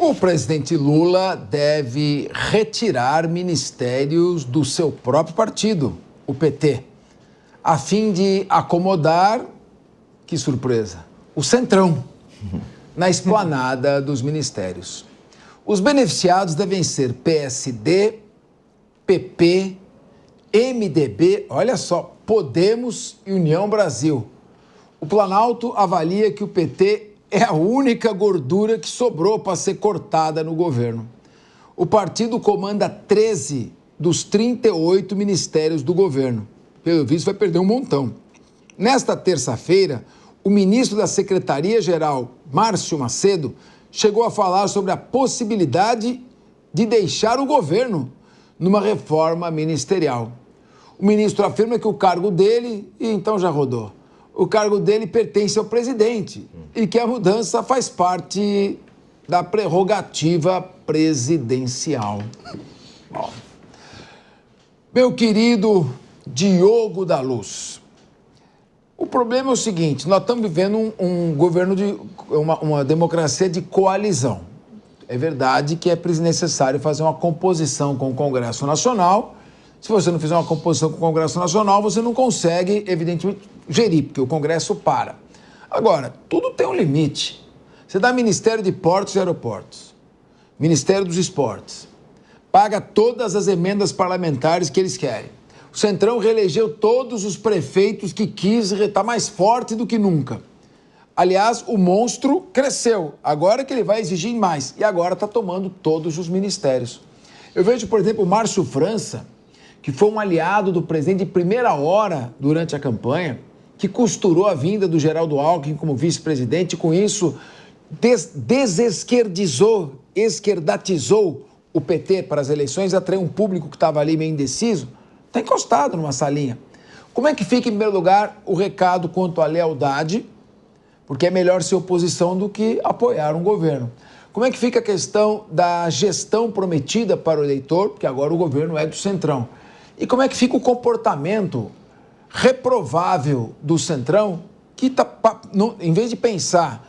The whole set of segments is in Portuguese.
O presidente Lula deve retirar ministérios do seu próprio partido, o PT, a fim de acomodar, que surpresa, o Centrão, na esplanada dos ministérios. Os beneficiados devem ser PSD, PP, MDB, olha só, Podemos e União Brasil. O Planalto avalia que o PT é a única gordura que sobrou para ser cortada no governo. O partido comanda 13 dos 38 ministérios do governo. Pelo visto, vai perder um montão. Nesta terça-feira, o ministro da Secretaria-Geral, Márcio Macedo, chegou a falar sobre a possibilidade de deixar o governo numa reforma ministerial. O ministro afirma que o cargo dele, e então já rodou, o cargo dele pertence ao presidente e que a mudança faz parte da prerrogativa presidencial. Bom, meu querido Diogo da Luz, o problema é o seguinte, nós estamos vivendo um governo de uma democracia de coalizão. É verdade que é necessário fazer uma composição com o Congresso Nacional. Se você não fizer uma composição com o Congresso Nacional, você não consegue, evidentemente, gerir, porque o Congresso para. Agora, tudo tem um limite. Você dá Ministério de Portos e Aeroportos, Ministério dos Esportes, paga todas as emendas parlamentares que eles querem. O Centrão reelegeu todos os prefeitos que quis, está mais forte do que nunca. Aliás, o monstro cresceu, agora que ele vai exigir mais, e agora está tomando todos os ministérios. Eu vejo, por exemplo, o Márcio França, que foi um aliado do presidente de primeira hora durante a campanha, que costurou a vinda do Geraldo Alckmin como vice-presidente e, com isso, esquerdatizou o PT para as eleições, atraiu um público que estava ali meio indeciso, está encostado numa salinha. Como é que fica, em primeiro lugar, o recado quanto à lealdade, porque é melhor ser oposição do que apoiar um governo. Como é que fica a questão da gestão prometida para o eleitor, porque agora o governo é do Centrão. E como é que fica o comportamento reprovável do Centrão, que em vez de pensar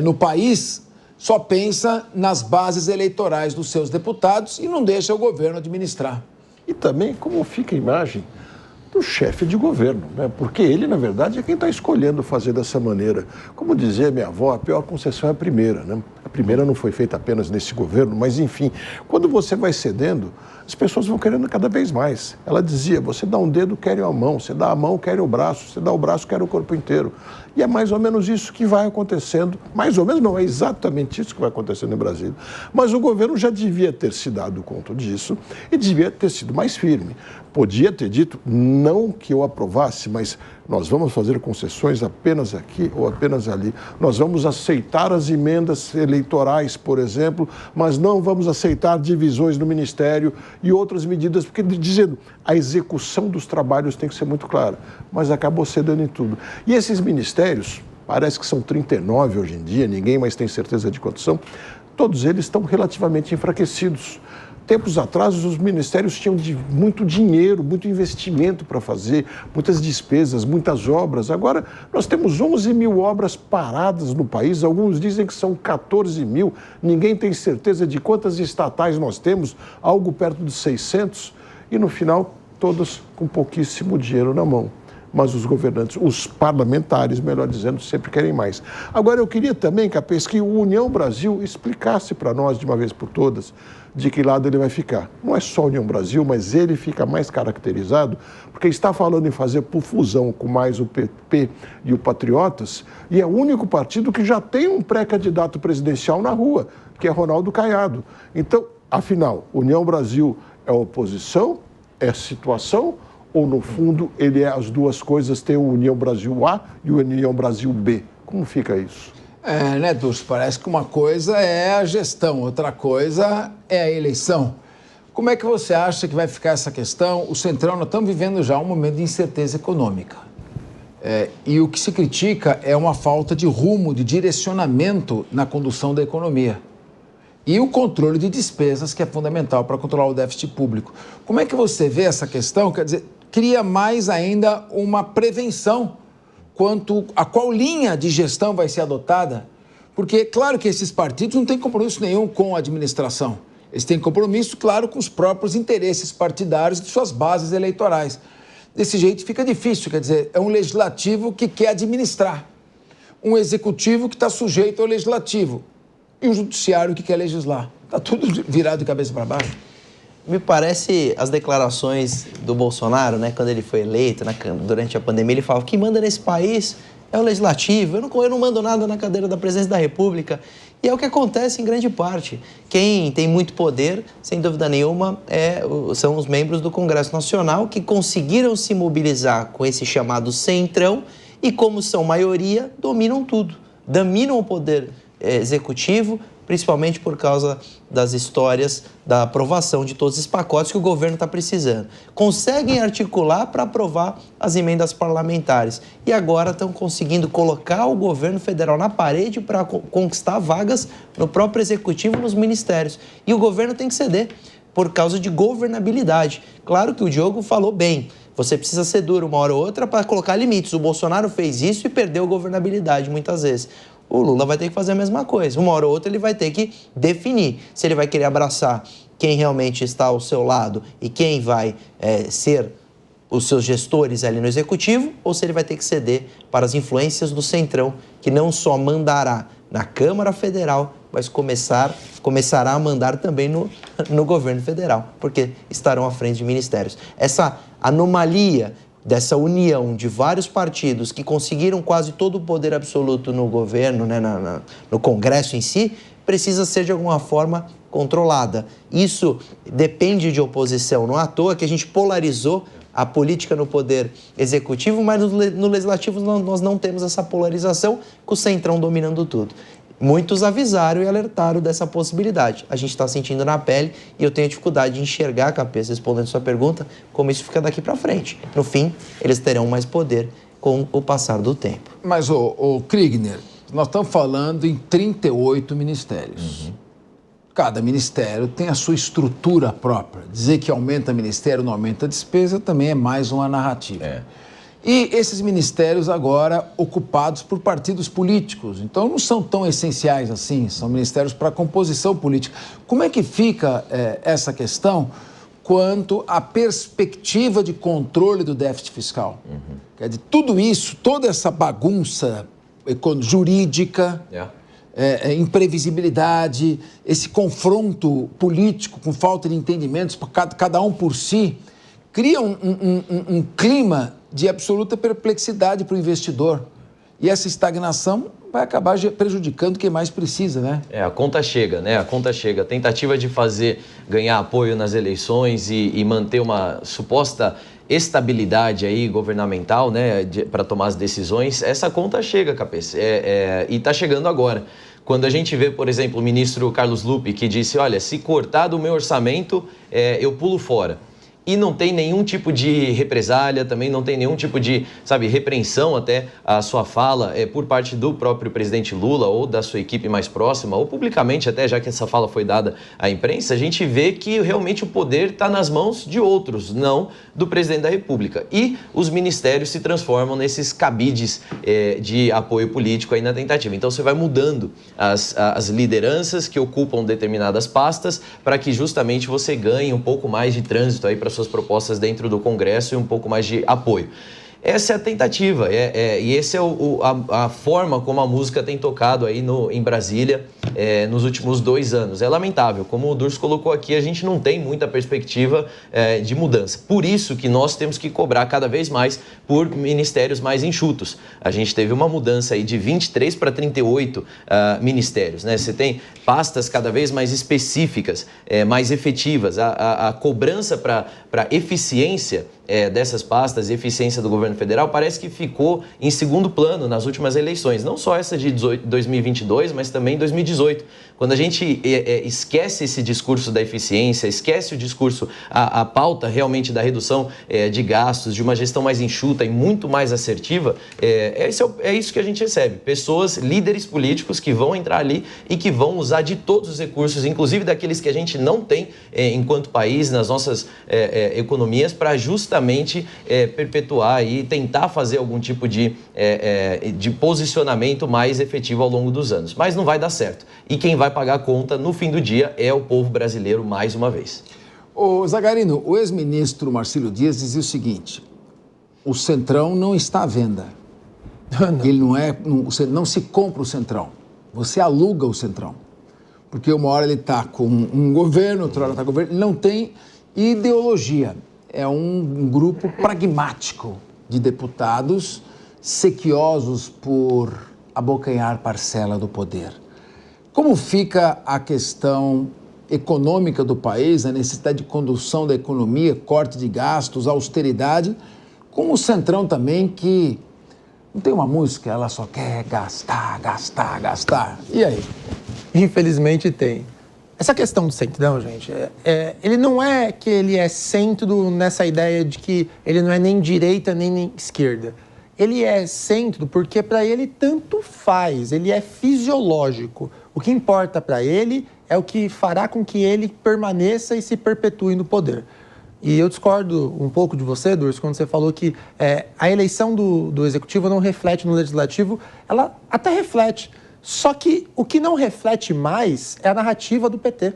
no país, só pensa nas bases eleitorais dos seus deputados e não deixa o governo administrar. E também como fica a imagem do chefe de governo, né? Porque ele, na verdade, é quem está escolhendo fazer dessa maneira. Como dizia minha avó, a pior concessão é a primeira, né? A primeira não foi feita apenas nesse governo, mas, enfim, quando você vai cedendo, as pessoas vão querendo cada vez mais. Ela dizia, você dá um dedo, querem a mão, você dá a mão, querem o braço, você dá o braço, querem o corpo inteiro. E é mais ou menos isso que vai acontecendo, mais ou menos não, é exatamente isso que vai acontecendo em Brasília. Mas o governo já devia ter se dado conta disso e devia ter sido mais firme. Podia ter dito, não que eu aprovasse, mas nós vamos fazer concessões apenas aqui ou apenas ali. Nós vamos aceitar as emendas eleitorais, por exemplo, mas não vamos aceitar divisões no Ministério e outras medidas, porque, dizendo, a execução dos trabalhos tem que ser muito clara, mas acabou cedendo em tudo. E esses ministérios, parece que são 39 hoje em dia, ninguém mais tem certeza de quantos são, todos eles estão relativamente enfraquecidos. Tempos atrás, os ministérios tinham muito dinheiro, muito investimento para fazer, muitas despesas, muitas obras. Agora, nós temos 11 mil obras paradas no país, alguns dizem que são 14 mil, ninguém tem certeza de quantas estatais nós temos, algo perto de 600, e no final, todas com pouquíssimo dinheiro na mão. Mas os governantes, os parlamentares, melhor dizendo, sempre querem mais. Agora, eu queria também, Capês, que o União Brasil explicasse para nós, de uma vez por todas, de que lado ele vai ficar. Não é só a União Brasil, mas ele fica mais caracterizado, porque está falando em fazer por fusão com mais o PP e o Patriotas, e é o único partido que já tem um pré-candidato presidencial na rua, que é Ronaldo Caiado. Então, afinal, União Brasil é oposição, é situação, ou, no fundo, ele é as duas coisas, tem o União Brasil A e o União Brasil B? Como fica isso? Né, Dulce? Parece que uma coisa é a gestão, outra coisa é a eleição. Como é que você acha que vai ficar essa questão? O Centrão, nós estamos vivendo já um momento de incerteza econômica. E o que se critica é uma falta de rumo, de direcionamento na condução da economia. E o controle de despesas, que é fundamental para controlar o déficit público. Como é que você vê essa questão? Quer dizer, cria mais ainda uma prevenção quanto a qual linha de gestão vai ser adotada, Porque, claro que esses partidos não têm compromisso nenhum com a administração. Eles têm compromisso, claro, com os próprios interesses partidários de suas bases eleitorais. Desse jeito fica difícil, quer dizer, é um legislativo que quer administrar, um executivo que está sujeito ao legislativo e um judiciário que quer legislar. Está tudo virado de cabeça para baixo. Me parece as declarações do Bolsonaro, né, quando ele foi eleito, durante a pandemia, ele falava: quem manda nesse país é o legislativo, eu não mando nada na cadeira da presidência da República. E é o que acontece em grande parte. Quem tem muito poder, sem dúvida nenhuma, são os membros do Congresso Nacional que conseguiram se mobilizar com esse chamado centrão e, como são maioria, dominam tudo. Dominam o poder executivo, principalmente por causa das histórias da aprovação de todos esses pacotes que o governo está precisando. Conseguem articular para aprovar as emendas parlamentares e agora estão conseguindo colocar o governo federal na parede para conquistar vagas no próprio executivo, nos ministérios. E o governo tem que ceder por causa de governabilidade. Claro que o Diogo falou bem. Você precisa ser duro uma hora ou outra para colocar limites. O Bolsonaro fez isso e perdeu a governabilidade muitas vezes. O Lula vai ter que fazer a mesma coisa. Uma hora ou outra ele vai ter que definir se ele vai querer abraçar quem realmente está ao seu lado e quem vai ser os seus gestores ali no executivo, ou se ele vai ter que ceder para as influências do centrão, que não só mandará na Câmara Federal, mas começará a mandar também no governo federal, porque estarão à frente de ministérios. Essa anomalia dessa união de vários partidos que conseguiram quase todo o poder absoluto no governo, né, no Congresso em si, precisa ser de alguma forma controlada. Isso depende de oposição. Não é à toa que a gente polarizou a política no poder executivo, mas no legislativo nós não temos essa polarização, com o centrão dominando tudo. Muitos avisaram e alertaram dessa possibilidade. A gente está sentindo na pele e eu tenho dificuldade de enxergar, Cabeça, respondendo sua pergunta, como isso fica daqui para frente. No fim, eles terão mais poder com o passar do tempo. Mas, ô Kriegner, nós estamos falando em 38 ministérios. Uhum. Cada ministério tem a sua estrutura própria. Dizer que aumenta ministério, não aumenta despesa, também é mais uma narrativa. E esses ministérios agora ocupados por partidos políticos, então não são tão essenciais assim, são ministérios para composição política. Como é que fica essa questão quanto à perspectiva de controle do déficit fiscal? Uhum. Quer dizer, tudo isso, toda essa bagunça jurídica, imprevisibilidade, esse confronto político com falta de entendimentos, cada um por si, cria um clima de absoluta perplexidade para o investidor. E essa estagnação vai acabar prejudicando quem mais precisa, né? A conta chega, né? A conta chega. A tentativa de ganhar apoio nas eleições e manter uma suposta estabilidade aí governamental, né, para tomar as decisões, essa conta chega, Cabeça. E está chegando agora. Quando a gente vê, por exemplo, o ministro Carlos Lupe, que disse: olha, se cortar do meu orçamento, eu pulo fora. E não tem nenhum tipo de represália, também não tem nenhum tipo de, repreensão até a sua fala por parte do próprio presidente Lula ou da sua equipe mais próxima, ou publicamente até, já que essa fala foi dada à imprensa, a gente vê que realmente o poder está nas mãos de outros, não do presidente da República. E os ministérios se transformam nesses cabides de apoio político aí na tentativa. Então você vai mudando as lideranças que ocupam determinadas pastas para que justamente você ganhe um pouco mais de trânsito aí para suas propostas dentro do Congresso e um pouco mais de apoio. Essa é a tentativa, e essa é a forma como a música tem tocado aí em Brasília nos últimos 2 anos. É lamentável, como o Durso colocou aqui, a gente não tem muita perspectiva de mudança. Por isso que nós temos que cobrar cada vez mais por ministérios mais enxutos. A gente teve uma mudança aí de 23 para 38 ministérios, né? Você tem pastas cada vez mais específicas, mais efetivas. A cobrança para eficiência dessas pastas e eficiência do governo federal parece que ficou em segundo plano nas últimas eleições. Não só essa de 2022, mas também 2018. Quando a gente esquece esse discurso da eficiência, esquece o discurso, a pauta realmente da redução de gastos, de uma gestão mais enxuta e muito mais assertiva, é isso que a gente recebe. Pessoas, líderes políticos que vão entrar ali e que vão usar de todos os recursos, inclusive daqueles que a gente não tem enquanto país, nas nossas economias, para justamente perpetuar aí aí tentar fazer algum tipo de posicionamento mais efetivo ao longo dos anos. Mas não vai dar certo. E quem vai pagar a conta no fim do dia é o povo brasileiro mais uma vez. Ô Zagarino, o ex-ministro Marcílio Dias dizia o seguinte: o Centrão não está à venda. Ele não se compra o Centrão, você aluga o Centrão. Porque uma hora ele está com um governo, outra hora está com o governo, ele não tem ideologia. É um grupo pragmático de deputados sequiosos por abocanhar parcela do poder. Como fica a questão econômica do país, a necessidade de condução da economia, corte de gastos, austeridade, com o Centrão também, que não tem uma música, ela só quer gastar, gastar, gastar. E aí? Infelizmente tem. Essa questão do Centrão, gente, ele não é que ele é centro nessa ideia de que ele não é nem direita nem esquerda. Ele é centro porque para ele tanto faz, ele é fisiológico. O que importa para ele é o que fará com que ele permaneça e se perpetue no poder. E eu discordo um pouco de você, Durso, quando você falou que a eleição do Executivo não reflete no Legislativo. Ela até reflete. Só que o que não reflete mais é a narrativa do PT.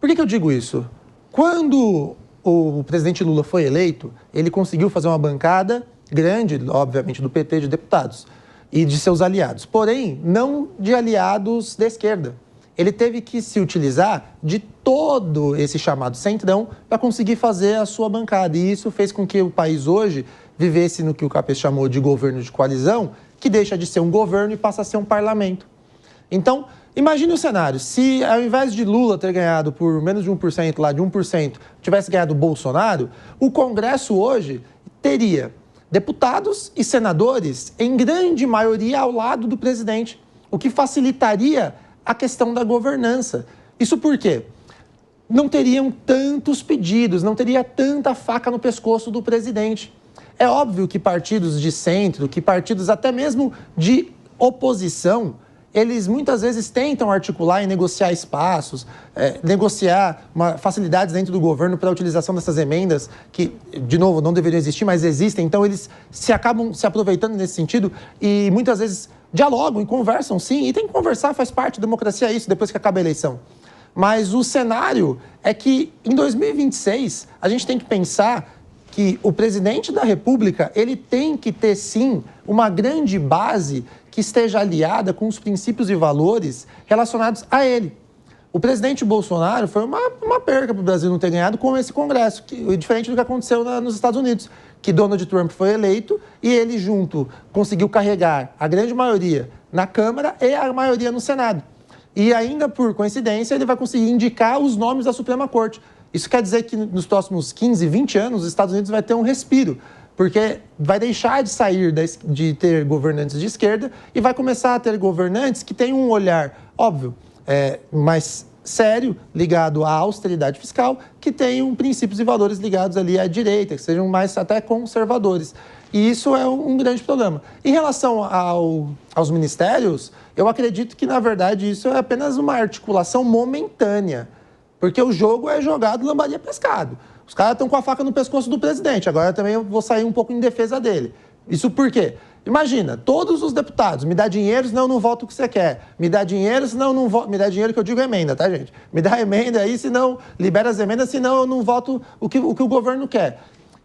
Por que eu digo isso? Quando o presidente Lula foi eleito, ele conseguiu fazer uma bancada grande, obviamente, do PT de deputados e de seus aliados. Porém, não de aliados da esquerda. Ele teve que se utilizar de todo esse chamado centrão para conseguir fazer a sua bancada. E isso fez com que o país hoje vivesse no que o Capês chamou de governo de coalizão, que deixa de ser um governo e passa a ser um parlamento. Então, imagine o cenário. Se ao invés de Lula ter ganhado por menos de 1%, lá de 1%, tivesse ganhado Bolsonaro, o Congresso hoje teria deputados e senadores em grande maioria ao lado do presidente, o que facilitaria a questão da governança. Isso por quê? Não teriam tantos pedidos, não teria tanta faca no pescoço do presidente. É óbvio que partidos de centro, que partidos até mesmo de oposição, eles muitas vezes tentam articular e negociar espaços, negociar facilidades dentro do governo para a utilização dessas emendas que, de novo, não deveriam existir, mas existem. Então, eles acabam se aproveitando nesse sentido e muitas vezes dialogam e conversam, sim. E tem que conversar, faz parte da democracia, isso, depois que acaba a eleição. Mas o cenário é que, em 2026, a gente tem que pensar que o presidente da República, ele tem que ter, sim, uma grande base que esteja aliada com os princípios e valores relacionados a ele. O presidente Bolsonaro foi uma perca para o Brasil não ter ganhado com esse Congresso, diferente do que aconteceu nos Estados Unidos, que Donald Trump foi eleito e ele junto conseguiu carregar a grande maioria na Câmara e a maioria no Senado. E ainda, por coincidência, ele vai conseguir indicar os nomes da Suprema Corte. Isso quer dizer que nos próximos 15, 20 anos, os Estados Unidos vai ter um respiro, porque vai deixar de sair de ter governantes de esquerda e vai começar a ter governantes que têm um olhar, óbvio, mais sério, ligado à austeridade fiscal, que tenham princípios e valores ligados ali à direita, que sejam mais até conservadores. E isso é um grande problema. Em relação aos ministérios, eu acredito que, na verdade, isso é apenas uma articulação momentânea, porque o jogo é jogado lambaria pescado. Os caras estão com a faca no pescoço do presidente. Agora também eu vou sair um pouco em defesa dele. Isso por quê? Imagina, todos os deputados, me dá dinheiro, senão eu não voto o que você quer. Me dá dinheiro, senão eu não voto. Me dá dinheiro que eu digo emenda, tá, gente? Me dá emenda aí, senão libera as emendas, senão eu não voto o que o governo quer.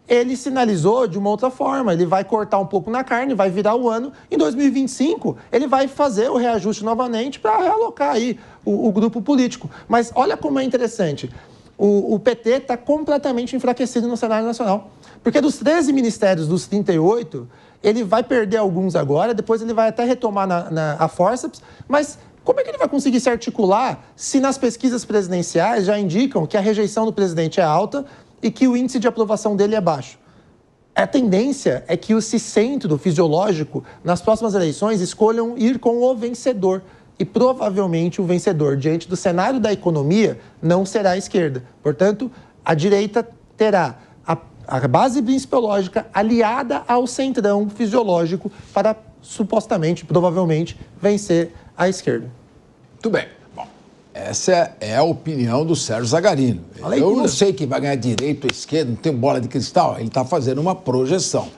Ele sinalizou de uma outra forma, ele vai cortar um pouco na carne, vai virar o ano. Em 2025, ele vai fazer o reajuste novamente para realocar aí o grupo político. Mas olha como é interessante. O PT está completamente enfraquecido no cenário nacional. Porque dos 13 ministérios, dos 38, ele vai perder alguns agora, depois ele vai até retomar a forceps, mas como é que ele vai conseguir se articular se nas pesquisas presidenciais já indicam que a rejeição do presidente é alta e que o índice de aprovação dele é baixo? A tendência é que esse centro fisiológico, nas próximas eleições, escolham ir com o vencedor. E provavelmente o vencedor, diante do cenário da economia, não será a esquerda. Portanto, a direita terá a base principiológica aliada ao centrão fisiológico para, supostamente, provavelmente, vencer a esquerda. Muito bem. Bom, essa é a opinião do Sérgio Zagarino. Eu não sei quem vai ganhar direito ou esquerda, não tenho bola de cristal. Ele está fazendo uma projeção.